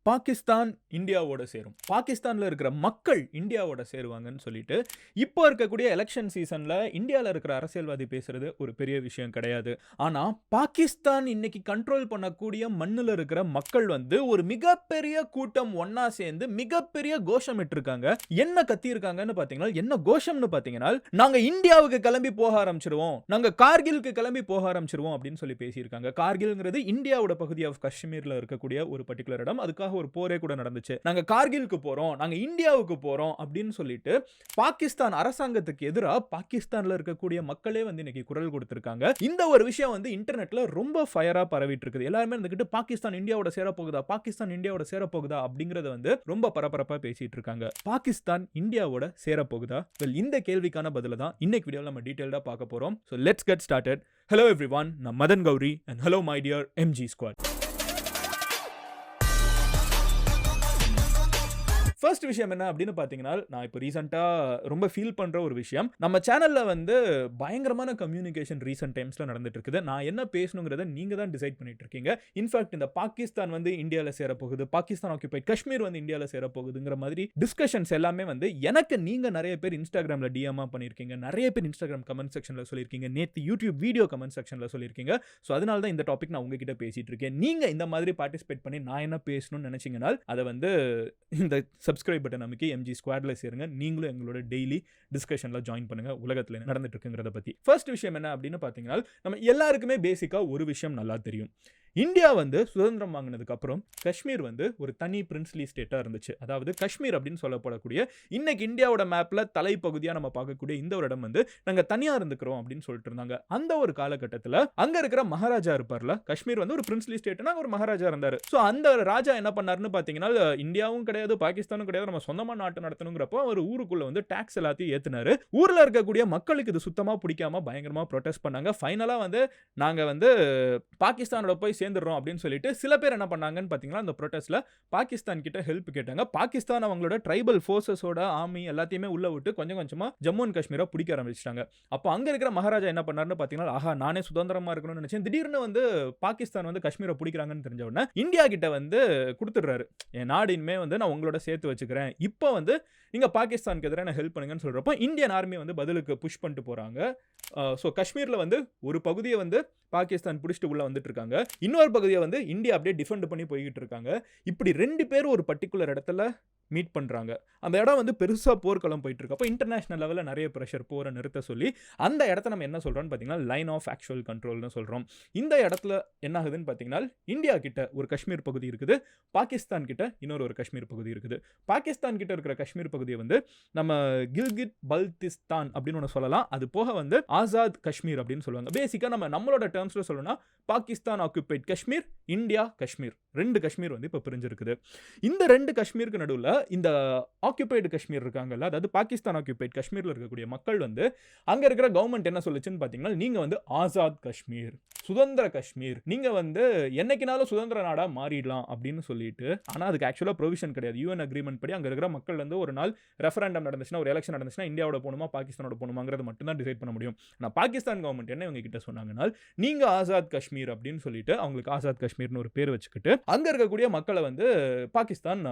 பாகிஸ்தான் இந்தியாவோட சேரும், பாகிஸ்தான்ல இருக்கிற மக்கள் இந்தியாவோட சேருவாங்கன்னு சொல்லிட்டு இப்போ இருக்கக்கூடிய எலெக்ஷன் சீசன்ல இந்தியாவில் இருக்கிற அரசியல்வாதி பேசுறது ஒரு பெரிய விஷயம் கிடையாது. ஆனா பாகிஸ்தான் இன்னைக்கு கண்ட்ரோல் பண்ணக்கூடிய மண்ணில் இருக்கிற மக்கள் ஒரு மிகப்பெரிய கூட்டம் ஒன்னா சேர்ந்து மிகப்பெரிய கோஷமிட்டு இருக்காங்க. என்ன கத்தி இருக்காங்கன்னு பாத்தீங்கன்னா, என்ன கோஷம்னு பாத்தீங்கன்னா, நாங்க இந்தியாவுக்கு கிளம்பி போக ஆரம்பிச்சிருவோம், நாங்க கார்கிலுக்கு கிளம்பி போக ஆரம்பிச்சிருவோம் அப்படின்னு சொல்லி பேசியிருக்காங்க. கார்கில்ங்கிறது இந்தியாவோட பகுதி ஆஃப் காஷ்மீர்ல இருக்கக்கூடிய ஒரு பர்டிகுலர் இடம். அதுக்காக ஒரு போரே கூட நடந்துச்சு. நாங்க கார்கிலுக்கு போறோம், நாங்க இந்தியாவுக்கு போறோம் அப்படின்னு சொல்லிட்டு பாகிஸ்தான் அரசாங்கத்துக்கு எதிராக பாகிஸ்தான்ல இருக்கக்கூடிய மக்களே இன்னைக்கு குரல் கொடுத்திருக்காங்க. இந்த ஒரு விஷயம் இன்டர்நெட்ல ரொம்ப ஃபயரா பரவிட்டு இருக்குது. எல்லாரும் இருந்துகிட்டு பாகிஸ்தான் இந்தியாவோட சேர போகுதா, பாகிஸ்தான் இந்தியாவோட சேர போகுதா அப்படிங்கறத ரொம்ப பரபரப்பா பேசிட்டு இருக்காங்க. பாகிஸ்தான் இந்தியாவோட சேர போகுதா? இந்த கேள்விக்கான பதில தான் இன்னைக்கு வீடியோல நம்ம டீடைலா பார்க்க போறோம். So let's get started. Hello everyone, நான் Madan Gowri and hello my dear MG squad. First விஷயம் என்ன அப்படின்னு பார்த்தீங்கன்னா, நான் இப்போ ரீசெண்டாக ரொம்ப ஃபீல் பண்ணுற ஒரு விஷயம், நம்ம சேனலில் பயங்கரமான கம்யூனிகேஷன் ரீசெண்ட் டைம்ஸில் நடந்துட்டு இருக்குது. நான் என்ன பேசணுங்கிறத நீங்கள் தான் டிசைட் பண்ணிட்டு இருக்கீங்க. இன்ஃபேக்ட் இந்த பாகிஸ்தான் இந்தியாவில் சேரப்போகுது, பாகிஸ்தான் ஆக்குபைட் காஷ்மீர் இந்தியாவில் சேரப்போகுதுங்கிற மாதிரி டிஸ்கஷன்ஸ் எல்லாமே எனக்கு நீங்கள் நிறைய பேர் இன்ஸ்டாகிராமில் டிஎம்மாக பண்ணியிருக்கீங்க, நிறைய பேர் இன்ஸ்டாகிராம் கமெண்ட் செக்ஷனில் சொல்லியிருக்கீங்க, நேற்று யூடியூப் வீடியோ கமெண்ட் செக்ஷனில் சொல்லியிருக்கீங்க. ஸோ அதனால தான் இந்த டாபிக் நான் உங்ககிட்ட பேசிட்டு இருக்கேன். நீங்கள் இந்த மாதிரி பார்ட்டிசிபேட் பண்ணி நான் என்ன பேசணும்னு நினச்சிங்கன்னா அதை இந்த சப்ஸ்கிரைப் பட்டன் அமைக்கி எம்ஜி ஸ்குவாட்ல சேருங்க. நீங்களும் எங்களோட டெய்லி டிஸ்கஷன்ல ஜாயின் பண்ணுங்க, உலகத்துல என்ன நடந்துட்டு இருக்குங்கிறத பத்தி. ஃபர்ஸ்ட் விஷயம் என்ன அப்படின்னு பாத்தீங்கன்னா, நம்ம எல்லாருக்குமே பேசிக்கா ஒரு விஷயம் நல்லா தெரியும். இந்தியா சுதந்திரம் வாங்கினதுக்கு அப்புறம் காஷ்மீர் ஒரு தனி பிரின்ஸ்லி ஸ்டேட்டா இருந்துச்சு. அதாவது காஷ்மீர் அப்படின்னு சொல்லப்படக்கூடிய இன்னைக்கு இந்தியாவோட மேப்ல தலைப்பகுதியா நம்ம பார்க்கக்கூடிய இந்த ஒரு இடம் நாங்க தனியா இருந்துக்கிறோம் அப்படின்னு சொல்லிட்டு இருந்தாங்க. அந்த ஒரு காலகட்டத்தில் அங்க இருக்கிற மகாராஜா இருப்பார்ல, காஷ்மீர் ஒரு பிரின்ஸ்லி ஸ்டேட்னா ஒரு மகாராஜா இருந்தாரு. ஸோ அந்த ராஜா என்ன பண்ணாருன்னு பாத்தீங்கன்னா, இந்தியாவும் கிடையாது பாகிஸ்தானும் கிடையாது, நம்ம சொந்தமா நாட்டு நடத்தணுங்கிறப்போ அவர் ஊருக்குள்ள டாக்ஸ் எல்லாத்தையும் ஏத்துனாரு. ஊர்ல இருக்கக்கூடிய மக்களுக்கு இது சுத்தமா பிடிக்காம பயங்கரமா ப்ரொடெஸ்ட் பண்ணாங்க. ஃபைனலா நாங்க பாகிஸ்தானோட போய் சேர்ந்துறோம் அப்படின்னு சொல்லிட்டு சில பேர் என்ன பண்ணாங்கன்னு பாத்தீங்கன்னா, அந்த ப்ரொடெஸ்ட்ல பாகிஸ்தான் கிட்ட ஹெல்ப் கேட்டாங்க. பாகிஸ்தான் அவங்களோட ட்ரைபல் ஃபோர்ஸஸோட ஆர்மி எல்லாத்தையுமே உள்ள விட்டு கொஞ்சம் கொஞ்சமா ஜம்மு அண்ட் காஷ்மீரை பிடிக்க ஆரம்பிச்சிட்டாங்க. அப்போ அங்க இருக்கிற மகாராஜா என்ன பண்ணாருன்னு பாத்தீங்கன்னா, ஆஹா நானே சுதந்திரமா இருக்கணும்னு நினைச்சேன், திடீர்னு பாகிஸ்தான் காஷ்மீரை பிடிக்கிறாங்கன்னு தெரிஞ்ச உடனே இந்தியா கிட்ட கொடுத்துடுறாரு, என் நாடு இனிமே நான் உங்களோட சேர்த்து வச்சுக்கிறேன், இப்போ நீங்க பாகிஸ்தானுக்கு எதிராக ஹெல்ப் பண்ணுங்கன்னு சொல்றப்போ இந்தியன் ஆர்மி பதிலுக்கு புஷ் பண்ணிட்டு போறாங்க. ஸோ காஷ்மீர்ல ஒரு பகுதியை பாகிஸ்தான் பிடிச்சிட்டு உள்ள வந்துட்டு இருக்காங்க, இன்னொரு பகுதியை இந்தியா அப்படியே டிஃபெண்ட் பண்ணி போய்கிட்டு இருக்காங்க. இப்படி ரெண்டு பேரும் ஒரு பர்டிகுலர் இடத்துல மீட் பண்றாங்க. அந்த இடம் பெருசா போர்க்களம் போயிட்டு இருக்கு. அப்போ இன்டர்நேஷனல் லெவலில் நிறைய ப்ரெஷர், போரை நிறுத்த சொல்லி அந்த இடத்த நம்ம என்ன சொல்றோம்னு பார்த்தீங்கன்னா லைன் ஆஃப் ஆக்சுவல் கண்ட்ரோல்னு சொல்றோம். இந்த இடத்துல என்ன ஆகுதுன்னு பார்த்தீங்கன்னா, இந்தியா கிட்ட ஒரு காஷ்மீர் பகுதி இருக்குது, பாகிஸ்தான் கிட்ட இன்னொரு காஷ்மீர் பகுதி இருக்குது. பாகிஸ்தான் கிட்ட இருக்கிற காஷ்மீர் பகுதியை நம்ம கில்கிட் பல்திஸ்தான் அப்படின்னு ஒன்று சொல்லலாம். அது போக ஆசாத் காஷ்மீர் அப்படின்னு சொல்லுவாங்க. பேசிக்கா நம்மளோட டேர்ம்ஸ்ல சொல்லணும்னா பாகிஸ்தான் ஆக்குபைட் காஷ்மீர், இந்தியா காஷ்மீர், ரெண்டு காஷ்மீர் இப்போ பிரிஞ்சிருக்குது. இந்த ரெண்டு காஷ்மீருக்கு நடுவில் இந்த ஆக்குபைடு காஷ்மீர் இருக்காங்கல்ல, அதாவது பாகிஸ்தான் ஆக்குபைட் காஷ்மீர்ல இருக்கக்கூடிய மக்கள் அங்க இருக்கிற கவர்மெண்ட் என்ன சொல்லுச்சுன்னு பாத்தீங்கன்னா, நீங்க ஆசாத் காஷ்மீர், சுதந்திர காஷ்மீர், நீங்க என்னைக்குனாலும் சுதந்திர நாடா மாறிடலாம் அப்படின்னு சொல்லிட்டு. ஆனா அதுக்கு ஆக்சுவலா ப்ரொவிஷன் கிடையாது. யூஎன் அக்ரிமெண்ட் படி அங்க இருக்கிற மக்கள் ஒரு நாள் ரெஃபரண்டம் நடந்துச்சுன்னா, ஒரு எலெக்ஷன் நடந்துச்சுன்னா இந்தியாவோட போகணுமா பாகிஸ்தானோட போகணுமாங்கிறது மட்டும் தான் டிசைட் பண்ண முடியும். ஆனால் பாகிஸ்தான் கவர்மெண்ட் என்ன இவங்க கிட்ட சொன்னாங்கன்னா, நீங்க ஆசாத் காஷ்மீர் அப்படின்னு சொல்லிட்டு அவங்களுக்கு ஆசாத் காஷ்மீர்னு ஒரு பேர் வச்சுக்கிட்டு அங்க இருக்கக்கூடிய மக்களை பாகிஸ்தான்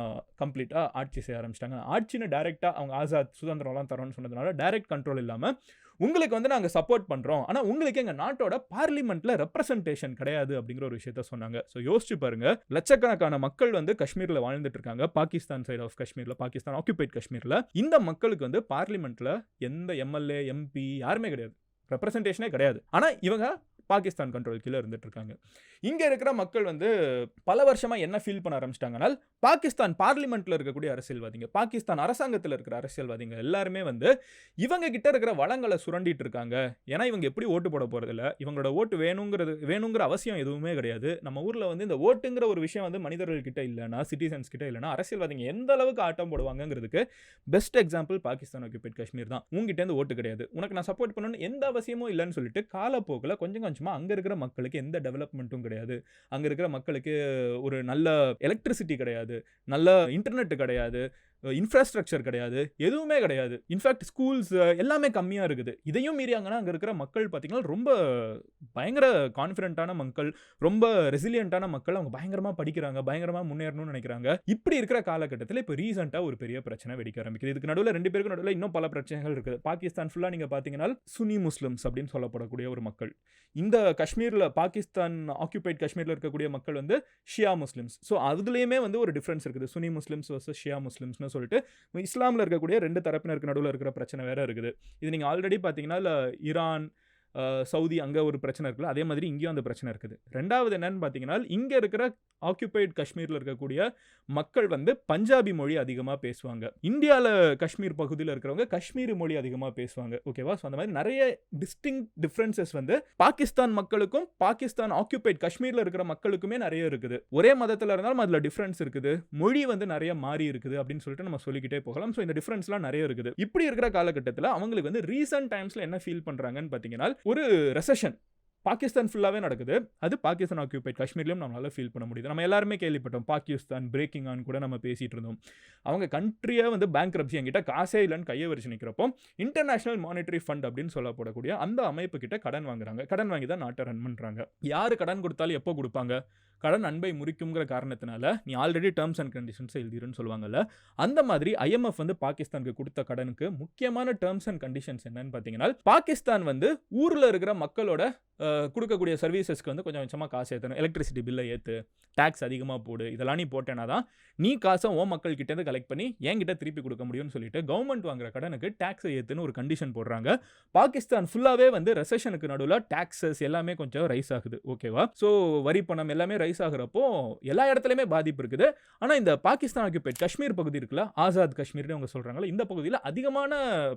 கம்ப்ளீட்டா ஆட்சி செய்ய ஆரம்பிச்சிட்டாங்க. ஆட்சின்னு டைரக்டா அவங்க ஆசாத் சுதந்திரம்லாம் தரோம்னு சொன்னதுனால டைரக்ட் கண்ட்ரோல் இல்லாம உங்களுக்கு நாங்க சப்போர்ட் பண்றோம், ஆனா உங்களுக்கு எங்க நாட்டோட பார்லிமெண்ட்ல ரெப்ரசன்டேஷன் கிடையாது அப்படிங்கிற ஒரு விஷயத்த சொன்னாங்க. ஸோ யோசிச்சு பாருங்க, லட்சக்கணக்கான மக்கள் காஷ்மீர்ல வாழ்ந்துட்டு இருக்காங்க, பாகிஸ்தான் சைட் ஆஃப் காஷ்மீர்ல, பாகிஸ்தான் ஆக்குபைட் காஷ்மீர்ல. இந்த மக்களுக்கு பார்லிமெண்ட்ல எந்த எம்எல்ஏ எம்பி யாருமே கிடையாது, ரெப்ரசன்டேஷனே கிடையாது. ஆனா இவங்க பாகிஸ்தான் கண்ட்ரோல் கீழே இருந்துட்டு இருக்காங்க. இங்க இருக்கிற மக்கள் பல வருஷமா என்ன ஃபீல் பண்ண ஆரம்பிச்சிட்டாங்கன்னா, பாகிஸ்தான் பார்லிமெண்ட்ல இருக்கக்கூடிய அரசியல்வாதிங்க, பாகிஸ்தான் அரசாங்கத்தில் இருக்கிற அரசியல்வாதிங்க எல்லாருமே இவங்க கிட்ட இருக்கிற வளங்களை சுரண்டிட்டு இருக்காங்க. ஏன்னா இவங்க எப்படி ஓட்டு போட போறது இல்ல, இவங்களோட ஓட்டு வேணுங்கிற அவசியம் எதுவுமே கிடையாது. நம்ம ஊர்ல இந்த ஓட்டுங்கிற ஒரு விஷயம் மனிதர்கள் கிட்ட இல்லைன்னா, சிட்டிசன்ஸ் கிட்ட இல்லைன்னா அரசியல்வாதிங்க எந்த அளவுக்கு ஆட்டம் போடுவாங்கிறதுக்கு best example Pakistan occupied Kashmir தான். உங்ககிட்ட இருந்து ஓட்டு கிடையாது, உனக்கு நான் சப்போர்ட் பண்ணணும்னு எந்த அவசியமும் இல்லைன்னு சொல்லிட்டு காலப்போக்கில் கொஞ்சம் கொஞ்சமா அங்க இருக்கிற மக்களுக்கு எந்த டெவலப்மெண்ட்டும் கிடையாது. அங்க இருக்கிற மக்களுக்கு ஒரு நல்ல எலக்ட்ரிசிட்டி கிடையாது, நல்ல இன்டர்நெட் கிடையாது, இன்ஃப்ராஸ்ட்ரக்சர் கிடையாது, எதுவுமே கிடையாது. இன்ஃபேக்ட் ஸ்கூல்ஸ் எல்லாமே கம்மியா இருக்குது. இதையும் மீறியாங்கன்னா அங்க இருக்கிற மக்கள் பார்த்தீங்கன்னா, ரொம்ப பயங்கர கான்ஃபிடென்ட்டான மக்கள், ரொம்ப ரெசிலியன்ட்டான மக்கள். அவங்க பயங்கரமா படிக்கிறாங்க, பயங்கரமா முன்னேறணும்னு நினைக்கிறாங்க. இப்படி இருக்கிற காலகட்டத்தில இப்ப ரீசென்ட்டா ஒரு பெரிய பிரச்சனை வெடிக்க ஆரம்பிக்குது. இதுக்கு நடுவுல 2 பேருக்கும் நடுவுல இன்னும் பல பிரச்சனைகள் இருக்குது. பாகிஸ்தான் ஃபுல்லா நீங்க பார்த்தீங்கன்னா, சுன்னி முஸ்லிம்ஸ் அப்படின்னு சொல்லப்படக்கூடிய ஒரு மக்கள். இந்த காஷ்மீர்ல பாகிஸ்தான் ஆக்குபைட் காஷ்மீர்ல இருக்கக்கூடிய மக்கள் வந்து ஷியா முஸ்லிம்ஸ். ஸோ அதுலயுமே வந்து ஒரு டிஃபரன்ஸ் இருக்குது. சுன்னி முஸ்லிம்ஸ் வெர்சஸ் ஷியா முஸ்லிம்ஸ்னு சொல்லிட்டு இஸ்லாம்ல இருக்கக்கூடிய 2 தரப்பினருக்கு நடுவுல இருக்கிற பிரச்சனை வேற இருக்குது. இது நீங்க ஆல்ரெடி பார்த்தீங்கன்னா, ஈரான், சவுதி அங்க ஒரு பிரச்சனை இருக்குல்ல, அதே மாதிரி இங்கேயும் அந்த பிரச்சனை இருக்குது. 2வது என்னன்னு பார்த்தீங்கன்னா, இங்க இருக்கிற ஆக்குபைட் காஷ்மீர்ல இருக்கக்கூடிய மக்கள் வந்து பஞ்சாபி மொழி அதிகமா பேசுவாங்க. இந்தியால காஷ்மீர் பகுதியில இருக்கிறவங்க காஷ்மீரி மொழி அதிகமா பேசுவாங்க. ஓகேவா? ஸோ அந்த மாதிரி நிறைய டிஃபரன்சஸ் வந்து பாகிஸ்தான் மக்களுக்கும் பாகிஸ்தான் ஆக்குபைட் காஷ்மீர்ல இருக்கிற மக்களுக்குமே நிறைய இருக்குது. ஒரே மதத்துல இருந்தாலும் அதுல டிஃபரன்ஸ் இருக்குது. மொழி வந்து நிறைய மாறி இருக்குது அப்படின்னு சொல்லிட்டு நம்ம சொல்லிக்கிட்டே போகலாம். ஸோ இந்த டிஃபரன்ஸ்லாம் நிறைய இருக்குது. இப்படி இருக்கிற காலகட்டத்தில் அவங்களுக்கு வந்து ரீசன்ட் டைம்ஸ்ல என்ன ஃபீல் பண்றாங்கன்னு பார்த்தீங்கன்னா, ஒரு ரெசெஷன் பாகிஸ்தான் ஃபுல்லாவே நடக்குது. அது பாகிஸ்தான் ஆக்குபைட் காஷ்மீர்லயும் நம்மளால ஃபீல் பண்ண முடியுது. நம்ம எல்லாருமே கேள்விப்பட்டோம். பாகிஸ்தான் பிரேக்கிங் ஆன் கூட நம்ம பேசிட்டு இருந்தோம். அவங்க கண்ட்ரியா வந்து பேங்க்ரப்சி, என்கிட்ட காசே இல்லைன்னு கையை வரிச்சு நிற்கிறப்போ இன்டர்நேஷனல் மானிட்டரி ஃபண்ட் அப்படின்னு சொல்லப்படக்கூடிய அந்த அமைப்பு கிட்ட கடன் வாங்குறாங்க. கடன் வாங்கி தான் நாட்டை ரன் பண்றாங்க. யாரு கடன் கொடுத்தாலும் எப்போ கொடுப்பாங்க? கடன் அன்பை முறிக்கும்ங்கிற காரணத்தினால நீ ஆல்ரெடி டேர்ம்ஸ் அண்ட் கண்டிஷன்ஸ் எழுதிருன்னு சொல்லுவாங்கல்ல, அந்த மாதிரி ஐஎம்எஃப் வந்து பாகிஸ்தானுக்கு கொடுத்த கடனுக்கு முக்கியமான டேர்ம்ஸ் அண்ட் கண்டிஷன்ஸ் என்னன்னு பார்த்தீங்கன்னா, பாகிஸ்தான் வந்து ஊர்ல இருக்கிற மக்களோட கொடுக்கக்கூடிய சர்வீசஸ்க்கு வந்து கொஞ்சம் கொஞ்சமாக காசு ஏற்றணும். எலக்ட்ரிசிட்டி பில்லை ஏற்று, டேக்ஸ் அதிகமாக போடு, இதெல்லாம் நீ போட்டேன்னா தான் நீ காசை ஓ மக்கள் கிட்டேருந்து கலெக்ட் பண்ணி என்கிட்ட திருப்பி கொடுக்க முடியும்னு சொல்லிட்டு கவர்மெண்ட் வாங்குற கடனுக்கு டேக்ஸை ஏற்றுன்னு ஒரு கண்டிஷன் போடுறாங்க. பாகிஸ்தான் ஃபுல்லாகவே வந்து ரெசெஷனுக்கு நடுவில் டாக்ஸஸ் எல்லாமே கொஞ்சம் ரைஸ் ஆகுது. ஓகேவா? ஸோ வரி பணம் எல்லாமே ரைஸ் ஆகுறப்போ எல்லா இடத்துலையுமே பாதிப்பு இருக்குது. ஆனால் இந்த பாகிஸ்தான் ஆக்குபைட் காஷ்மீர் பகுதி இருக்குல்ல, ஆசாத் காஷ்மீர்னு அவங்க சொல்கிறாங்களே, இந்த பகுதியில் அதிகமான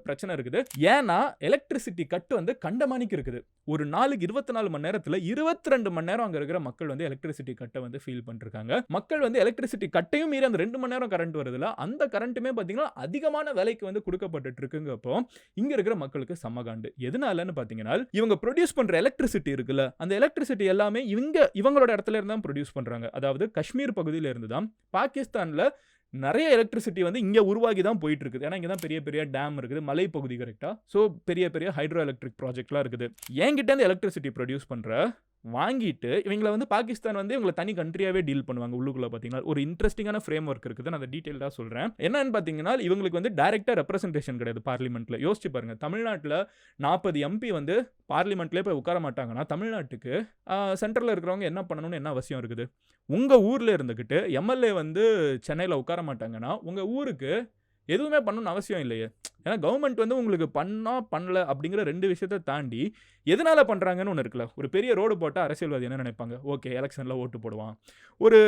பிரச்சனை இருக்குது. ஏன்னா எலக்ட்ரிசிட்டி கட்டு வந்து கண்டமானிக்கு இருக்குது. ஒரு நாளுக்கு 24 மணி நேரத்தில் 22 மணி நேரம் அங்கே இருக்கிற மக்கள் வந்து எலக்ட்ரிசிட்டி கட்டை வந்து ஃபீல் பண்ணிருக்காங்க. மக்கள் வந்து எலக்ட்ரிசிட்டி கட்டையும் மீறி அந்த 2 மணி நேரம் கரண்ட் வருதுல, அந்த கரண்ட்டுமே பார்த்தீங்கன்னா அதிகமான விலைக்கு வந்து கொடுக்கப்பட்டு இருக்குங்கப்போ இங்க இருக்கிற மக்களுக்கு சமகாண்டு. எதனாலன்னு பார்த்தீங்கன்னா, இவங்க ப்ரொடியூஸ் பண்ற எலக்ட்ரிசிட்டி இருக்குல்ல, அந்த எலக்ட்ரிசிட்டி எல்லாமே இவங்களோட இடத்துல இருந்து தான் ப்ரொடியூஸ் பண்றாங்க. அதாவது காஷ்மீர் பகுதியில இருந்து தான் பாகிஸ்தான்ல நிறைய எலக்ட்ரிசிட்டி வந்து இங்கே உருவாகி தான் போயிட்டு இருக்குது. ஏன்னா இங்கே தான் பெரிய பெரிய டேம் இருக்குது, மலைப்பகுதி கரெக்டாக. ஸோ பெரிய பெரிய ஹைட்ரோ எலக்ட்ரிக் ப்ராஜெக்ட்லாம் இருக்குது. என்கிட்ட எலக்ட்ரிசிட்டி ப்ரொடியூஸ் பண்ணுற வாங்கிட்டு இவங்களை வந்து பாகிஸ்தான் வந்து இவங்களை தனி கண்ட்ரியாவே டீல் பண்ணுவாங்க. உள்ளுக்குள்ள பார்த்தீங்கன்னா ஒரு இன்ட்ரெஸ்டிங்கான ஃப்ரேம் ஒர்க் இருக்குது. நான் அதை டீட்டெயிலாக சொல்கிறேன். என்னன்னு பார்த்தீங்கன்னா, இவங்களுக்கு வந்து டைரக்டாக ரெப்ரசன்டேஷன் கிடையாது பார்லிமெண்ட்டில். யோசிச்சு பாருங்க, தமிழ்நாட்டில் 40 எம்பி வந்து பார்லிமெண்ட்லேயே போய் உட்கார மாட்டாங்கன்னா தமிழ்நாட்டுக்கு சென்ட்ரலில் இருக்கிறவங்க என்ன பண்ணணும்னு என்ன அவசியம் இருக்குது? உங்கள் ஊரில் இருந்துக்கிட்டு எம்எல்ஏ வந்து சென்னையில் உட்கார மாட்டாங்கன்னா உங்கள் ஊருக்கு எதுவுமே பண்ணணும்னு அவசியம் இல்லையே. ஏன்னா கவர்மெண்ட் வந்து உங்களுக்கு பண்ணல அப்படிங்கிற 2 விஷயத்தை தாண்டி எதனால பண்ணுறாங்கன்னு ஒன்று இருக்குல்ல. ஒரு பெரிய ரோடு போட்டால் அரசியல்வாதி என்ன நினைப்பாங்க? ஓகே, எலெக்ஷனில் ஓட்டு போடுவான். ஒரு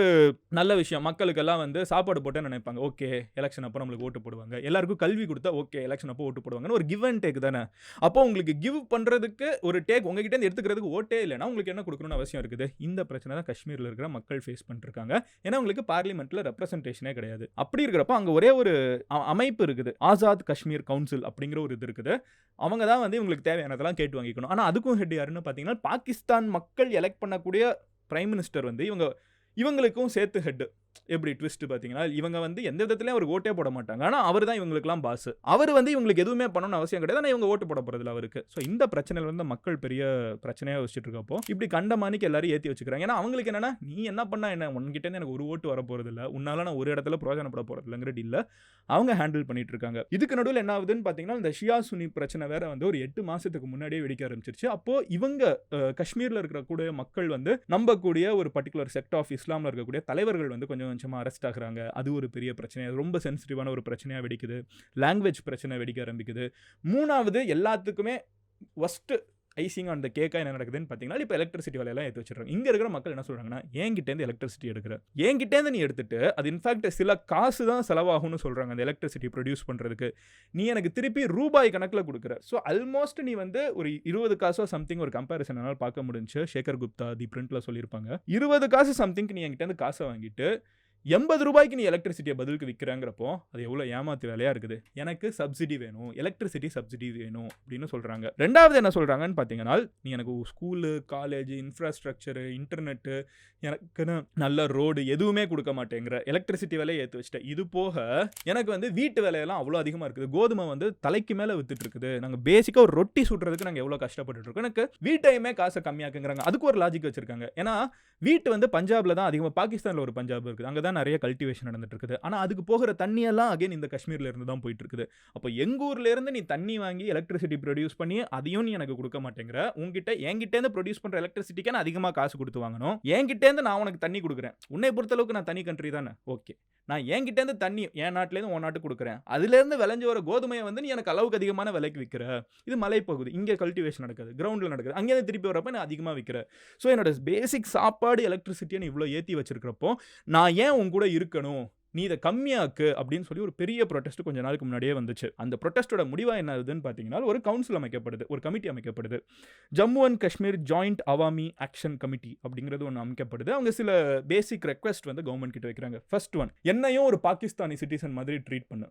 நல்ல விஷயம், மக்களுக்கெல்லாம் வந்து சாப்பாடு போட்டேன்னு நினைப்பாங்க. ஓகே, எலெக்ஷன் அப்போ நம்மளுக்கு ஓட்டு போடுவாங்க. எல்லாருக்கும் கல்வி கொடுத்தா ஓகே, எலெக்ஷன் அப்போ ஓட்டு போடுவாங்கன்னு ஒரு கிவ் அண்ட் டேக் தானே. அப்போ உங்களுக்கு கிவ் பண்ணுறதுக்கு ஒரு டேக் உங்ககிட்ட இருந்து எடுத்துக்கிறதுக்கு ஓட்டே இல்லைன்னா உங்களுக்கு என்ன கொடுக்கணும்னு அவசியம் இருக்குது? இந்த பிரச்சனை தான் காஷ்மீரில் இருக்கிற மக்கள் ஃபேஸ் பண்ணிருக்காங்க. ஏன்னா உங்களுக்கு பார்லிமெண்ட்டில் ரெப்ரசன்டேஷனே கிடையாது. அப்படி இருக்கிறப்ப அங்கே ஒரே ஒரு அமைப்பு இருக்குது, ஆசாத் காஷ்மீர் கவுன்சில் அப்படிங்கிற ஒரு இது இருக்குது. அவங்க தான் வந்து இவங்களுக்கு தேவையானதெல்லாம் கேட்டு வாங்கிக்கணும். ஆனால் அதுக்கும் ஹெட் யாருன்னு பார்த்தீங்கன்னா, பாகிஸ்தான் மக்கள் எலெக்ட் பண்ணக்கூடிய பிரைம் மினிஸ்டர் வந்து இவங்களுக்கும் சேர்த்து ஹெட். எப்படி ட்விஸ்ட் பார்த்தீங்கன்னா, இவங்க வந்து எந்த விதத்துலையும் அவர் ஓட்டே போட மாட்டாங்க. ஆனால் அவர் தான் இவங்களுக்குலாம் பாஸ். அவர் வந்து இவங்களுக்கு எதுவுமே பண்ணணும்னு அவசியம் கிடையாது. ஆனால் இவங்க ஓட்டு போட போகிறதில்ல அவருக்கு. ஸோ இந்த பிரச்சனையில் வந்து மக்கள் பெரிய பிரச்சனையாக வச்சுட்டு இருக்கப்போ இப்படி கண்டமானிக்கு எல்லாரும் ஏற்றி வச்சுக்கிறாங்க. ஏன்னா அவங்களுக்கு என்னன்னா, நீ என்ன பண்ணா என்ன, உன்கிட்ட எனக்கு ஒரு ஓட்டு வர போகிறதில்ல, உன்னால நான் ஒரு இடத்துல பிரயோஜனப்பட போகிறதில்லங்கிற டீல்ல அவங்க ஹேண்டில் பண்ணிட்டு இருக்காங்க. இதுக்கு நடுவில் என்ன ஆகுதுன்னு பார்த்தீங்கன்னா, இந்த ஷியா சுனி பிரச்சனை வேற வந்து ஒரு 8 மாசத்துக்கு முன்னாடியே வெடிக்க ஆரம்பிச்சிருச்சு. அப்போ இவங்க காஷ்மீரில் இருக்கக்கூடிய மக்கள் வந்து நம்பக்கூடிய ஒரு பர்டிகுலர் செக்ட் ஆஃப் இஸ்லாமில் இருக்கக்கூடிய தலைவர்கள் வந்து கொஞ்சம் கொஞ்சமாக அரெஸ்ட் ஆகுறாங்க. அது ஒரு பெரிய பிரச்சனை, ரொம்ப சென்சிட்டிவான ஒரு பிரச்சனையாக வெடிக்குது. லாங்குவேஜ் பிரச்சனை வெடிக்க ஆரம்பிக்குது. 3வது எல்லாத்துக்குமே ஒஸ்ட் ஐசிங் ஆன் த கேக்கா என்ன நடக்குதுன்னு பார்த்தீங்கன்னா, இப்போ எலக்ட்ரிசிட்டி விலையெல்லாம் ஏற்றி வச்சிருக்காங்க. இங்கே இருக்கிற மக்கள் என்ன சொல்கிறாங்கன்னா, என்கிட்டேருந்து எலக்ட்ரிசிட்டி எடுக்கிற, என்கிட்டேருந்து நீ எடுத்துட்டு அது இன்ஃபேக்ட் சில காசு தான் செலவாகும்னு சொல்கிறாங்க அந்த எலக்ட்ரிசிட்டி ப்ரொடியூஸ் பண்ணுறதுக்கு. நீ எனக்கு திருப்பி ரூபாய் கணக்கில் கொடுக்குற. ஸோ ஆல்மோஸ்ட் நீ வந்து ஒரு 20 காசோ சம்திங், ஒரு கம்பேரிசன் என்னால் பார்க்க முடிஞ்சு. சேகர் குப்தா தி பிரிண்ட்ல சொல்லியிருப்பாங்க, 20 காசு சம்திங்க்கு நீ என்கிட்டேருந்து காசை வாங்கிட்டு ரூ. 80 நீ எலக்ட்ரிசிட்டியை பதிலுக்கு விற்கிறங்கிறப்போ அது எவ்வளோ ஏமாத்து வேலையாக இருக்குது. எனக்கு சப்சிடி வேணும், எலக்ட்ரிசிட்டி சப்சிடி வேணும் அப்படின்னு சொல்கிறாங்க. ரெண்டாவது என்ன சொல்கிறாங்கன்னு பார்த்தீங்கன்னா, நீ எனக்கு ஸ்கூலு, காலேஜ், இன்ஃப்ராஸ்ட்ரக்சரு, இன்டர்நெட்டு, எனக்குன்னு நல்ல ரோடு எதுவுமே கொடுக்க மாட்டேங்கிற, எலக்ட்ரிசிட்டி விலையை ஏற்றி வச்சுட்டேன். இது போக எனக்கு வந்து வீட்டு விலையெல்லாம் அவ்வளோ அதிகமாக இருக்குது. கோதுமை வந்து தலைக்கு மேலே வித்துட்டு இருக்குது. நாங்கள் பேசிக்காக ஒரு ரொட்டி சுடுறதுக்கு நாங்கள் எவ்வளோ கஷ்டப்பட்டு இருக்கோம். எனக்கு வீட்டையுமே காசை கம்மியாக்குங்கிறாங்க. அதுக்கு ஒரு லாஜிக் வச்சிருக்காங்க. ஏன்னா வீட்டு வந்து பஞ்சாப்ல தான் அதிகமாக, பாகிஸ்தானில் ஒரு பஞ்சாப் இருக்குது, அங்கே தான் நிறைய கல்டிவேஷன் நடந்துட்டு இருக்குது. ஆனால் அதுக்கு போகிற தண்ணியெல்லாம் அகைன் இந்த காஷ்மீர்ல இருந்து தான் போயிட்டு இருக்குது. அப்போ எங்கள் ஊர்ல இருந்து நீ தண்ணி வாங்கி எலக்ட்ரிசிட்டி ப்ரொடியூஸ் பண்ணி அதையும் நீ எனக்கு கொடுக்க மாட்டேங்கிற. உங்ககிட்ட என்கிட்டேருந்து ப்ரொடியூஸ் பண்ணுற எலக்ட்ரிசிட்டிக்கு நான் அதிகமாக காசு கொடுத்து வாங்கணும். என்கிட்டேருந்து நான் உனக்கு தண்ணி கொடுக்குறேன். உன்னை பொறுத்தளவுக்கு நான் தனி கண்ட்ரி தானே, ஓகே. நான் என்கிட்டேருந்து தண்ணி என் நாட்டிலேருந்து உன் நாட்டுக்கு கொடுக்குறேன். அதுலேருந்து விளைஞ்சு வர கோதுமையை வந்து நீ எனக்கு அளவுக்கு அதிகமான விலைக்கு விற்கிற. இது மலைப்பகுதி, இங்கே கல்டிவேஷன் நடக்குது, கிரவுண்டில் நடக்குது, அங்கேருந்து திருப்பி வரப்போ நான் அதிகமாக விற்கிறேன். ஸோ என்னோட பேசிக் சாப்பாடு எலக்ட்ரிசிட்டியை நீ இவ்வளோ ஏற்றி வச்சிருக்கிறப்போ நான் ஏன் உன் கூட இருக்கணும், நீ இதை கம்மியாக்கு அப்படின்னு சொல்லி ஒரு பெரிய ப்ரொடெஸ்ட் கொஞ்ச நாளுக்கு முன்னாடியே வந்துச்சு. அந்த ப்ரொடெஸ்டோட முடிவாக என்ன ஆகுதுன்னு பார்த்தீங்கன்னா, ஒரு கவுன்சில் அமைக்கப்படுது, ஒரு கமிட்டி அமைக்கப்படுது. Jammu and Kashmir joint Awami action committee அப்படிங்கிறது ஒன்று அமைக்கப்படுது. அவங்க சில பேசிக் ரெக்வெஸ்ட் வந்து கவர்மெண்ட் கிட்ட வைக்கிறாங்க. ஃபர்ஸ்ட் ஒன், என்னையும் ஒரு பாகிஸ்தானி சிட்டிசன் மாதிரி ட்ரீட் பண்ணு,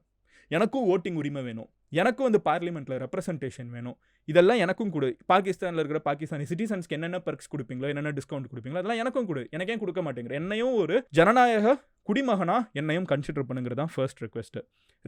எனக்கும் ஓட்டிங் உரிமை வேணும், எனக்கும் வந்து பார்லிமெண்ட்டில் ரெப்ரசன்டேஷன் வேணும், இதெல்லாம் எனக்கும் கொடு. பாகிஸ்தானில் இருக்கிற பாகிஸ்தானி சிட்டிசன்ஸ்க்கு என்னென்ன பர்க்ஸ் கொடுப்பீங்களோ, என்னென்ன டிஸ்கவுண்ட் கொடுப்பீங்களோ அதெல்லாம் எனக்கும் கொடு. எனக்கே கொடுக்க மாட்டேங்கிற, என்னையும் ஒரு ஜனநாயக குடிமகனா என்னையும் கன்சிடர் பண்ணுங்கிறது தான் ஃபர்ஸ்ட் ரெக்வெஸ்ட்.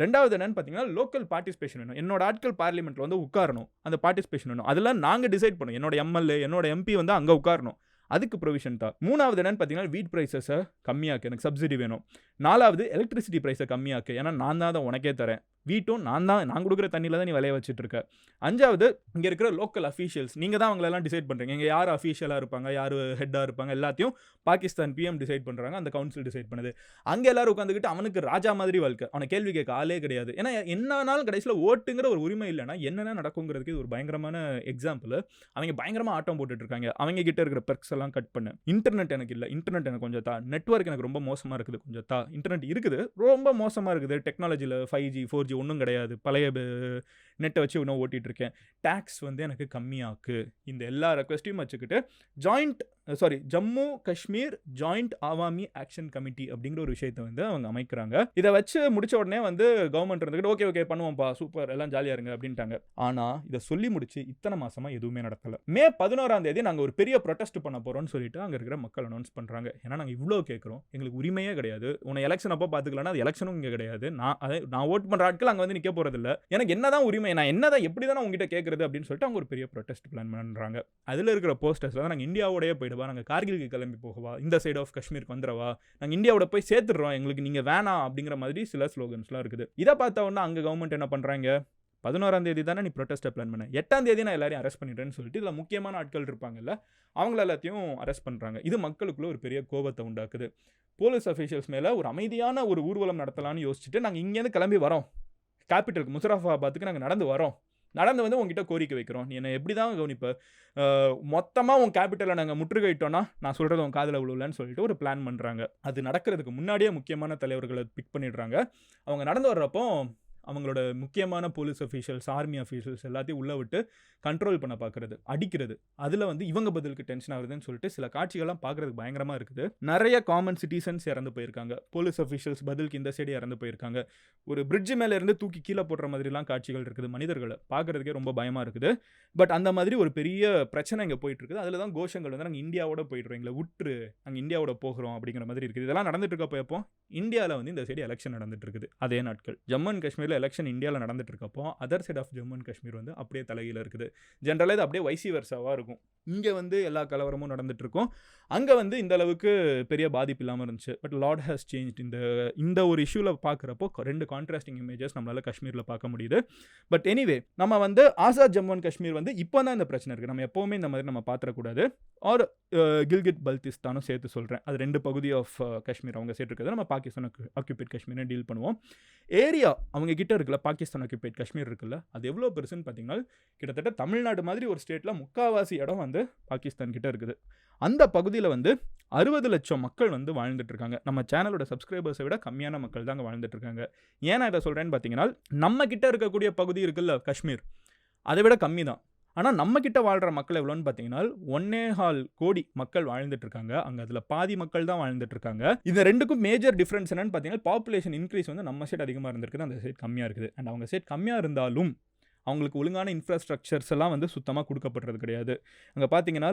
ரெண்டாவது என்னன்னு பார்த்தீங்கன்னா, லோக்கல் பார்ட்டிசிபேஷன் வேணும். என்னோட ஆட்கள் பார்லிமெண்ட்டில் வந்து உட்காரணும், அந்த பார்ட்டிசிபேஷன் வேணும். அதெல்லாம் நாங்கள் டிசைட் பண்ணணும். என்னோட எம்எல்ஏ, என்னோட எம்பி வந்து அங்கே உட்காரணும், அதுக்கு ப்ரொவிஷன் தான். மூணாவது என்னன்னு பார்த்தீங்கன்னா, வீட் ப்ரைஸஸை கம்மியாக்கு, எனக்கு சப்சிடி வேணும். நாலாவது எலக்ட்ரிசிட்டி ப்ரைஸை கம்மியாக்கு, ஏன்னா நான் தான் உனக்கே தரேன், வீட்டும் நான் கொடுக்குற தண்ணியில் தான் நீ விளைய வச்சுட்டு இருக்க. அஞ்சாவது, இங்கே இருக்கிற லோக்கல் அஃபீஷியல்ஸ் நீங்கள் தான் அவங்களெல்லாம் டிசைட் பண்ணுறீங்க. இங்கே யார் அஃபீஷியலாக இருப்பாங்க, யார் ஹெட்டாக இருப்பாங்க, எல்லாத்தையும் பாகிஸ்தான் பிஎம் டிசைட் பண்ணுறாங்க, அந்த கவுன்சில் டிசைட் பண்ணுது. அங்கே எல்லாரும் உட்காந்துக்கிட்டு அவனுக்கு ராஜா மாதிரி வாழ்க்கை, அவனை கேள்வி கேட்க ஆளே கிடையாது. ஏன்னா என்னன்னாலும் கடைசியில் ஓட்டுங்கிற ஒரு உரிமை இல்லைன்னா என்னென்ன நடக்குங்கிறதுக்கு இது ஒரு பயங்கரமான எக்ஸாம்பிள். அவங்க பயங்கரமாக ஆட்டம் போட்டுட்டு இருக்காங்க. அவங்க கிட்ட இருக்கிற பெர்க்ஸ் எல்லாம் கட் பண்ணு. இன்டர்நெட் எனக்கு இல்லை, இன்டர்நெட் எனக்கு கொஞ்சம் தா. நெட்வொர்க் எனக்கு ரொம்ப மோசமாக இருக்குது, கொஞ்சம் தா. இன்டர்நெட் இருக்குது, ரொம்ப மோசமாக இருக்குது. டெக்னாலஜியில் 5G 4G ஒன்றும் கிடையாது, பழைய நெட்டை வச்சு இன்னும் ஓட்டிகிட்டு இருக்கேன். டேக்ஸ் வந்து எனக்கு கம்மியாக்கு. இந்த எல்லா ரெக்வெஸ்ட்டையும் வச்சுக்கிட்டு Jammu Kashmir joint Awami action committee அப்படிங்கிற ஒரு விஷயத்தை வந்து அவங்க அமைக்கிறாங்க. இதை வச்சு முடிச்ச உடனே வந்து கவர்மெண்ட் இருந்துக்கிட்டு ஓகே பண்ணுவோம்ப்பா, சூப்பர், எல்லாம் ஜாலியாக இருங்க அப்படின்ட்டாங்க. ஆனால் இதை சொல்லி முடிச்சு இத்தனை மாசமா எதுவுமே நடக்கல. மே 11 நாங்கள் ஒரு பெரிய ப்ரொடெஸ்ட் பண்ண போகிறோம்னு சொல்லிட்டு அங்கே இருக்கிற மக்கள் அனௌன்ஸ் பண்ணுறாங்க. ஏன்னா நாங்கள் இவ்வளோ கேட்குறோம், எங்களுக்கு உரிமையே கிடையாது, உன்னை எலெக்ஷன் அப்போ பார்த்துக்கலாம்னா அது எலெக்ஷனும் இங்கே கிடையாது, நான் ஓட் பண்ணுற ஆட்கள் அங்கே வந்து நிற்க போகிறதில்ல, எனக்கு என்னதான் உரிமை, நான் என்னதான் எப்படி தான் உங்ககிட்ட கேட்குறது அப்படின்னு சொல்லிட்டு அவங்க ஒரு பெரிய ப்ரொடெஸ்ட் பிளான் பண்ணுறாங்க. அதில் இருக்கிற போஸ்டர்ஸ் தான், நாங்கள் இந்தியாவோடய போயிடுவா, நாங்கள் கார்கிலுக்கு கிளம்பி போகவா, இந்த சைட் ஆஃப் காஷ்மீருக்கு வந்துடுவா, நாங்கள் இந்தியாவோட போய் சேர்த்துடுறோம், எங்களுக்கு நீங்கள் வேணாம் அப்படிங்கிற மாதிரி சில ஸ்லோகன்ஸ்லாம் இருக்குது. இதை பார்த்தா ஒன்று அங்கே கவர்மெண்ட் என்ன பண்ணுறாங்க, 11 தானே நீ ப்ரொடெஸ்ட்டை பிளான் பண்ண, 8 நான் எல்லாரையும் அரெஸ்ட் பண்ணிட்டேன்னு சொல்லிட்டு இதில் முக்கியமான ஆட்கள் இருப்பாங்கல்ல அவங்கள எல்லாத்தையும் அரெஸ்ட் பண்ணுறாங்க. இது மக்களுக்குள்ள ஒரு பெரிய கோபத்தை உண்டாக்குது. போலீஸ் அஃபீஷியல்ஸ் மேலே ஒரு அமைதியான ஒரு ஊர்வலம் நடத்தலாம்னு யோசிச்சுட்டு நாங்கள் இங்கேருந்து கிளம்பி வரோம், கேபிட்டலுக்கு முசராஃபாபாத்துக்கு நாங்கள் நடந்து வந்து உங்ககிட்ட கோரிக்கை வைக்கிறோம், நீ என்ன எப்படி தான் கவனிப்ப, மொத்தமாக உன் கேபிட்டலை நாங்கள் முற்றுகையிட்டோன்னா நான் சொல்கிறது உன் காதில் விழுலன்னு சொல்லிட்டு ஒரு பிளான் பண்ணுறாங்க. அது நடக்கிறதுக்கு முன்னாடியே முக்கியமான தலைவர்களை பிக் பண்ணிடுறாங்க. அவங்க நடந்து வர்றப்போ அவங்களோட முக்கியமான போலீஸ் அஃபீஷியல்ஸ், ஆர்மி அஃபீஷியல்ஸ் எல்லாத்தையும் உள்ளே விட்டு கண்ட்ரோல் பண்ண பார்க்குறது, அடிக்கிறது, அதில் வந்து இவங்க பதிலுக்கு டென்ஷன் ஆகுதுன்னு சொல்லிட்டு சில காட்சிகள்லாம் பார்க்குறதுக்கு பயங்கரமாக இருக்குது. நிறைய காமன் சிட்டிசன்ஸ் இறந்து போயிருக்காங்க, போலீஸ் அஃபீஷியல்ஸ் பதிலுக்கு இந்த சைடு இறந்து போயிருக்காங்க. ஒரு பிரிட்ஜ் மேலே இருந்து தூக்கி கீழே போடுற மாதிரிலாம் காட்சிகள் இருக்குது. மனிதர்களை பார்க்குறதுக்கே ரொம்ப பயமாக இருக்குது. பட் அந்த மாதிரி ஒரு பெரிய பிரச்சனை இங்கே போயிட்டு இருக்குது. அதில் தான் கோஷங்கள் வந்து நாங்கள் இந்தியாவோட போயிடுறோம், எங்களை விட்டுரு, நாங்கள் இந்தியாவோட போகிறோம் அப்படிங்கிற மாதிரி இருக்குது. இதெல்லாம் நடந்துட்டு இருக்கப்போ எப்போ இந்தியாவில் வந்து இந்த சைடு எலெக்ஷன் நடந்துட்டு இருக்குது. அதே நாட்கள் ஜம்மு அண்ட் காஷ்மீரில் எலெக்ஷன் இந்தியாவில் நடந்துட்டு இருக்கப்போ other side of Jammu and Kashmir வந்து அப்படியே தலையில் இருக்குது. ஜென்ரலாக இது அப்படியே வைசி வர்சாவாக இருக்கும். இங்கே வந்து எல்லா கலவரமும் நடந்துட்டு இருக்கும், அங்கே வந்து இந்த அளவுக்கு பெரிய பாதிப்பு இல்லாமல் இருந்துச்சு. But lot has change. இந்த ஒரு இஷ்யூவில் பார்க்குறப்போ ரெண்டு கான்ட்ராஸ்டிங் இமேஜஸ் நம்மளால் காஷ்மீரில் பார்க்க முடியுது. பட் எனிவே, நம்ம வந்து ஆசாத் ஜம்மு அண்ட் காஷ்மீர் வந்து இப்போ தான் இந்த பிரச்சனை இருக்குது, நம்ம எப்போவுமே இந்த மாதிரி நம்ம பார்த்துடக்கூடாது. ஆர் கில்கிட் பல்திஸ்தானும் சேர்த்து சொல்கிறேன், அது 2 பகுதி ஆஃப் காஷ்மீர் அவங்க சேர்த்துருக்கிறது. நம்ம பாகிஸ்தான் ஆக்குபைட் காஷ்மீரை டீல் பண்ணுவோம். ஏரியா அவங்க கிட்ட இருக்குல்ல, பாகிஸ்தான் ஆக்குபைட் காஷ்மீர் இருக்குல்ல, அது எவ்வளோ பெருசுன்னு பார்த்தீங்கன்னா கிட்டத்தட்ட தமிழ்நாடு மாதிரி ஒரு ஸ்டேட்டில் 3/4 இடம் வந்து பாகிஸ்தான் கிட்ட இருக்குது. அந்த பகுதியில் வந்து 60 லட்சம் மக்கள் வந்து வாழ்ந்துட்டு இருக்காங்க. நம்ம சேனலோட சப்ஸ்கிரைபர்ஸை விட கம்மியான மக்கள் தாங்க வாழ்ந்துட்டு இருக்காங்க. ஏன்னா இதை சொல்கிறேன்னு பார்த்தீங்கன்னா, நம்ம கிட்ட இருக்கக்கூடிய பகுதி இருக்குல்ல காஷ்மீர், அதை விட கம்மி தான். ஆனால் நம்ம கிட்ட வாழ்கிற மக்கள் எவ்வளோன்னு பார்த்தீங்கன்னா 1.25 கோடி மக்கள் வாழ்ந்துட்டு இருக்காங்க. அங்கே அதில் பாதி மக்கள் தான் வாழ்ந்துட்டு இருக்காங்க. இந்த ரெண்டுக்கும் மேஜர் டிஃப்ரென்ஸ் என்னன்னு பார்த்தீங்கன்னா பாப்புலேஷன் இன்க்ரீஸ் வந்து நம்ம சைடு அதிகமாக இருந்திருக்குது, அந்த சைடு கம்மியாக இருக்குது. அண்ட் அவங்க சைடு கம்மியாக இருந்தாலும் அவங்களுக்கு ஒழுங்கான இன்ஃப்ராஸ்ட்ரக்சர்ஸ் எல்லாம் வந்து சுத்தமாக கொடுக்கப்படுறது கிடையாது. அங்கே பார்த்தீங்கன்னா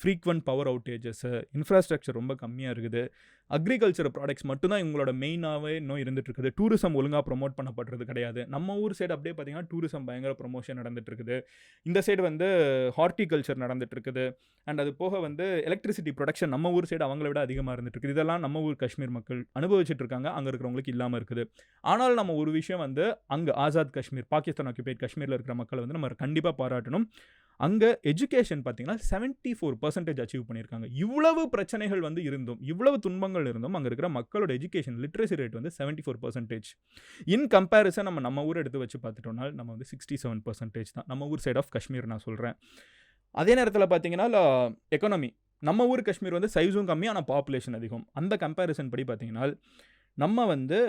ஃப்ரீக்வெண்ட் பவர் அவுட்டேஜஸ்ஸு, இன்ஃப்ராஸ்ட்ரக்சர் ரொம்ப கம்மியாக இருக்குது. அக்ரிகல்ச்சர் ப்ராடக்ட்ஸ் மட்டும்தான் இவங்களோட மெயினாகவே இன்னும் இருந்துட்டு இருக்குது. டூரிசம் ஒழுங்காக ப்ரொமோட் பண்ணப்படுறது கிடையாது. நம்ம ஊர் சைடு அப்படியே பார்த்தீங்கன்னா டூரிசம் பயங்கர ப்ரொமோஷன் நடந்துட்டு இருக்குது. இந்த சைடு வந்து ஹார்டிகல்ச்சர் நடந்துட்டு இருக்குது. அண்ட் அது போக வந்து எலக்ட்ரிசிட்டி ப்ரொடக்ஷன் நம்ம ஊர் சைடு அவங்கள விட அதிகமாக இருந்துட்டு இருக்குது. இதெல்லாம் நம்ம ஊர் காஷ்மீர் மக்கள் அனுபவிச்சுட்டு இருக்காங்க, அங்கே இருக்கிறவங்களுக்கு இல்லாமல் இருக்குது. ஆனால் நம்ம ஒரு விஷயம் வந்து அங்கே ஆசாத் காஷ்மீர், பாகிஸ்தான் ஆக்குபைட் காஷ்மீரில் இருக்கிற மக்களை வந்து நம்ம கண்டிப்பாக பாராட்டணும். அங்கே எஜுகேஷன் பார்த்தீங்கன்னா 74% அச்சீவ் பண்ணியிருக்காங்க. இவ்வளவு பிரச்சனைகள் வந்து இருந்தும், இவ்வளவு துன்பங்கள் இருந்தும் அங்கே இருக்கிற மக்களோட எஜுகேஷன் லிட்ரஸி ரேட் வந்து 74%. இன் கம்பேரிசன் நம்ம ஊர் எடுத்து வச்சு பார்த்துட்டோம்னா நம்ம வந்து 67% தான். நம்ம ஊர் சைட் ஆஃப் காஷ்மீர் நான் சொல்கிறேன். அதே நேரத்தில் பார்த்தீங்கன்னா எக்கானமி, நம்ம ஊர் காஷ்மீர் வந்து சைஸும் கம்மி, ஆனால் பாப்புலேஷன் அதிகம். அந்த கம்பேரிசன் படி பார்த்தீங்கன்னா நம்ம வந்து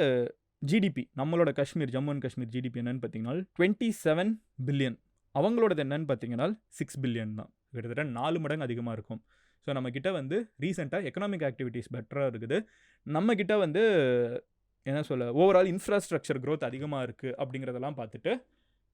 ஜிடிபி, நம்மளோட காஷ்மீர், ஜம்மு அண்ட் காஷ்மீர் ஜிடிபி என்னன்னு பார்த்தீங்கன்னா 27 பில்லியன். அவங்களோடது என்னன்னு பார்த்தீங்கன்னா 6 பில்லியன் தான். கிட்டத்தட்ட 4 மடங்கு அதிகமாக இருக்கும். ஸோ நம்மக்கிட்ட வந்து ரீசெண்டாக எக்கனாமிக் ஆக்டிவிட்டீஸ் பெட்டராக இருக்குது. நம்மக்கிட்ட வந்து என்ன சொல்ல, ஓவரால் இன்ஃப்ராஸ்ட்ரக்சர் க்ரோத் அதிகமாக இருக்குது. அப்படிங்கிறதெல்லாம் பார்த்துட்டு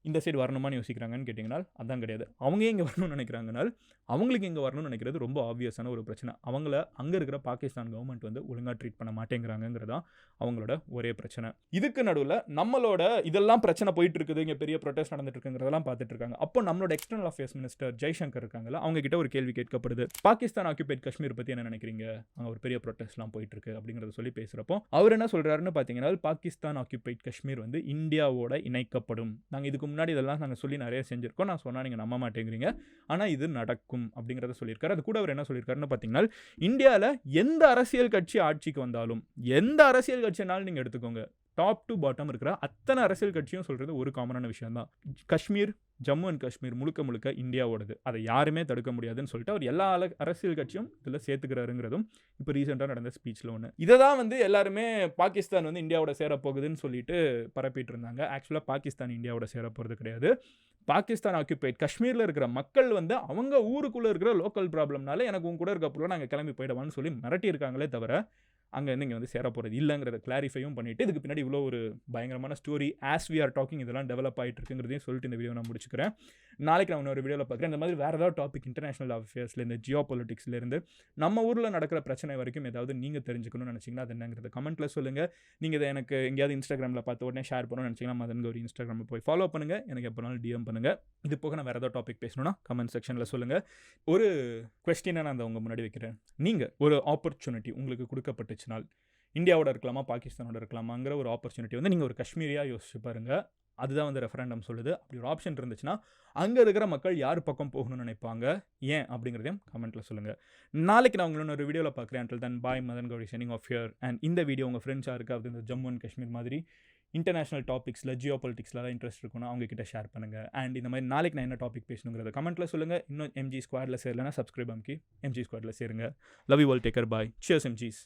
இந்த சைடு வரணுமான்னு யோசிக்கிறாங்கன்னு கேட்டிங்கன்னா அதான் கிடையாது. அவங்க இங்கே வரணும்னு நினைக்கிறாங்கனால் அவங்களுக்கு இங்கே வரணும்னு நினைக்கிறது ரொம்ப ஆப்வியஸான ஒரு பிரச்சனை. அவங்கள அங்கே இருக்கிற பாகிஸ்தான் கவர்மெண்ட் வந்து ஒழுங்காக ட்ரீட் பண்ண மாட்டேங்கிறாங்கிறதான் அவங்களோட ஒரே பிரச்சனை. இதுக்கு நடுவில் நம்மளோட இதெல்லாம் பிரச்சனை போயிட்டு இருக்குது, இங்கே பெரிய ப்ரொட்டஸ்ட் நடந்துட்டு இருக்குங்கிறதெல்லாம் பார்த்துட்டு இருக்காங்க. அப்போ நம்மளோட எக்ஸ்டர்னல் அஃபேர்ஸ் மினிஸ்டர் ஜெய்சங்கர் இருக்காங்கல்ல, அவங்க கிட்ட ஒரு கேள்வி கேட்கப்படுது. பாகிஸ்தான் ஆக்குபைட் காஷ்மீர் பற்றி என்ன நினைக்கிறீங்க, அங்கே ஒரு பெரிய ப்ரொட்டஸ்ட்லாம் போயிட்டு இருக்கு அப்படிங்கிறத சொல்லி பேசுகிறப்போ அவர் என்ன சொல்கிறாருன்னு பார்த்தீங்கன்னா பாகிஸ்தான் ஆக்குபைட் காஷ்மீர் வந்து இந்தியாவோட இணைக்கப்படும். நாங்கள் இதுக்கு முன்னாடி இதெல்லாம் நாங்கள் சொல்லி நிறைய செஞ்சுருக்கோம், நான் சொன்னால் நீங்கள் நம்ப மாட்டேங்கிறீங்க, ஆனால் இது நடக்கும் அப்படிங்கிறத சொல்லியிருக்காரு. அது கூட அவர் என்ன சொல்லியிருக்காருன்னு பார்த்தீங்கன்னா இந்தியாவில் எந்த அரசியல் கட்சி ஆட்சிக்கு வந்தாலும், எந்த அரசியல் கட்சினாலும் நீங்கள் எடுத்துக்கோங்க, டாப் டு பாட்டம் இருக்கிற அத்தனை அரசியல் கட்சியும் சொல்கிறது ஒரு காமனான விஷயம் தான், காஷ்மீர், ஜம்மு அண்ட் காஷ்மீர் முழுக்க முழுக்க இந்தியாவோடது, அதை யாருமே தடுக்க முடியாதுன்னு சொல்லிட்டு அவர் எல்லா அரசியல் கட்சியும் இதில் சேர்த்துக்கிறாருங்கிறதும் இப்போ ரீசெண்டாக நடந்த ஸ்பீச்சில் ஒன்று. இதை தான் வந்து எல்லாருமே பாகிஸ்தான் வந்து இந்தியாவோட சேரப்போகுதுன்னு சொல்லிட்டு பரப்பிட்டு இருந்தாங்க. ஆக்சுவலாக பாகிஸ்தான் இந்தியாவோட சேரப்போகிறது கிடையாது. பாகிஸ்தான் ஆக்குபைட் காஷ்மீரில் இருக்கிற மக்கள் வந்து அவங்க ஊருக்குள்ளே இருக்கிற லோக்கல் ப்ராப்ளம்னால எனக்கு உங்க கூட இருக்கப்போ நாங்கள் கிளம்பி போயிடுவான்னு சொல்லி மிரட்டியிருக்காங்களே தவிர அங்கேருந்து இங்கே வந்து சேர போகிறது இல்லைங்கிறத கிளாரிஃபையும் பண்ணிவிட்டு இதுக்கு பின்னாடி இவ்வளோ ஒரு பயங்கரமான story as we are talking இதெல்லாம் டெவலப் ஆகிட்டு இருக்குங்கிறதையும் சொல்லிட்டு இந்த வீடியோ நான் முடிச்சுக்கிறேன். நாளைக்கு நான் இன்னொரு வீடியோவில் பார்க்குறேன். இந்த மாதிரி வேறு ஏதாவது டாபிக் இன்டர்நேஷனல் அஃபேர்ஸ்லேருந்து, ஜியோ பொலிட்டிக்ஸ்லேருந்து, நம்ம ஊரில் நடக்கிற பிரச்சனை வரைக்கும் ஏதாவது நீங்கள் தெரிஞ்சுக்கணும்னு நினச்சிங்கன்னா அது என்னங்கிறத கமெண்ட்டில் சொல்லுங்கள். நீங்கள் இதை எனக்கு எங்கேயாவது இன்ஸ்டாகிராமில் பார்த்து உடனே ஷேர் பண்ணணும்னு நினச்சிங்கன்னா மதன் கௌரி இன்ஸ்டாகிராமில் போய் ஃபாலோ பண்ணுங்கள். எனக்கு எப்போனாலும் டிஎம் பண்ணுங்கள். இது போக நான் வேறு ஏதாவது டாபிக் பேசணும்னா கமெண்ட் செக்ஷனில் சொல்லுங்கள். ஒரு கொஸ்டினை நான் அதை உங்கள் முன்னாடி வைக்கிறேன். நீங்கள் ஒரு ஆப்பர்ச்சுனிட்டி உங்களுக்கு கொடுக்கப்பட்டுச்சுனால் இந்தியாவோட இருக்கலாமா பாகிஸ்தானோட இருக்கலாமாங்கிற ஒரு ஆப்பர்ச்சுனிட்டி வந்து நீங்கள் ஒரு காஷ்மீரியாக யோசிச்சு பாருங்கள். அதுதான் வந்து ரெஃபரண்டம் சொல்லுது. அப்படி ஒரு ஆப்ஷன் இருந்துச்சுன்னா அங்கே இருக்கிற மக்கள் யார் பக்கம் போகணும்னு நினைப்பாங்க, ஏன் அப்படிங்கிறதையும் கமெண்ட்டில் சொல்லுங்கள். நாளைக்கு நான் உங்களோட ஒரு வீடியோவில் பார்க்குறேன். until then bye, Madan Gowri signing off here. And இந்த வீடியோ உங்கள் ஃப்ரெண்ட்ஸாக இருக்குது இந்த ஜம்மு அண்ட் காஷ்மீர் மாதிரி இன்டர்நேஷனல் டாபிக்ஸில், ஜியோ பொலிட்டிக்ஸில் இன்ட்ரெஸ்ட் இருக்குன்னா அவங்ககிட்ட ஷேர் பண்ணுங்கள். அண்ட் இந்த மாதிரி நாளைக்கு நான் என்ன டாபிக் பேசணுங்கிறத கமெண்ட்டில் சொல்லுங்கள். இன்னும் எம்ஜி ஸ்குவாடில் சேரலைன்னா சப்ஸ்கிரைப் அமுக்கி எம்ஜி ஸ்குவாடில் சேருங்க. Love you all, take care, bye, cheers எம்ஜிஸ்.